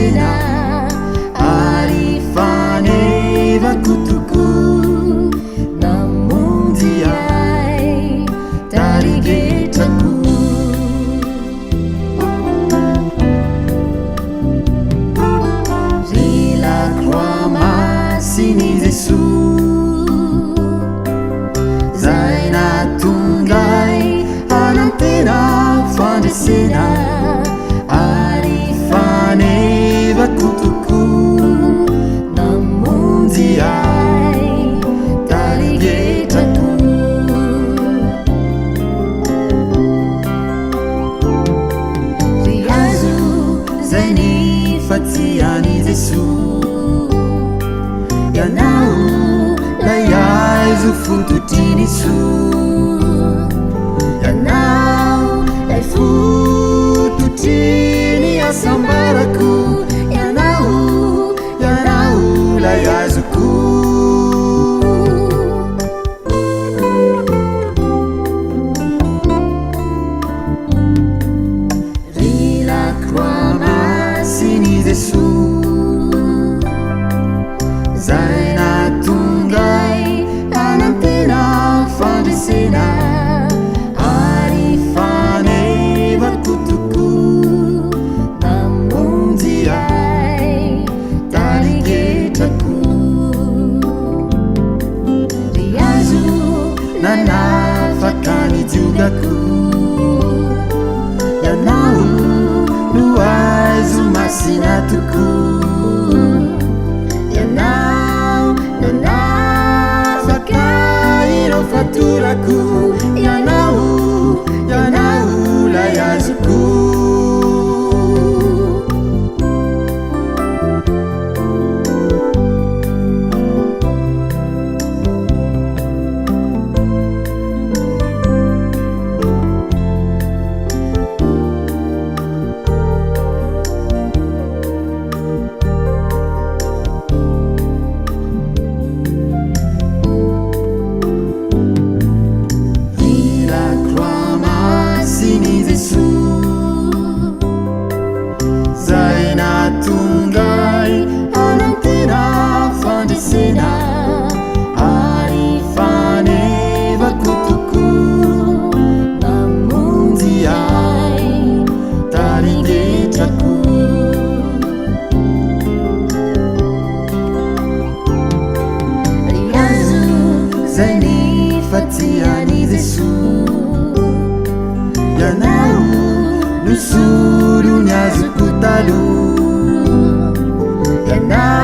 fandresena ary fanevako toko namonjy ay tarigetrako ry Lakroa Masin'i Jesoa zay natongay hanantena fandresena ary fanevako toko namonjy ay tarigetrako ry azo zay nifantsihan'i Jesoa ianao lay aizo fototriny soa ianao lay fototriny asambarako ianao lay azoko ry Lakroa Masin'i Jesoa zay natongay hanantena fandresena ary fanevako toko namonjy ay tarigetrako ry azo nanafaka nijogako ianao no azo masina toko ianao nanafaka ireo fatorako ianao lay azoko nifantsihan'i Jesoa ianao no solony azoko taloha ianao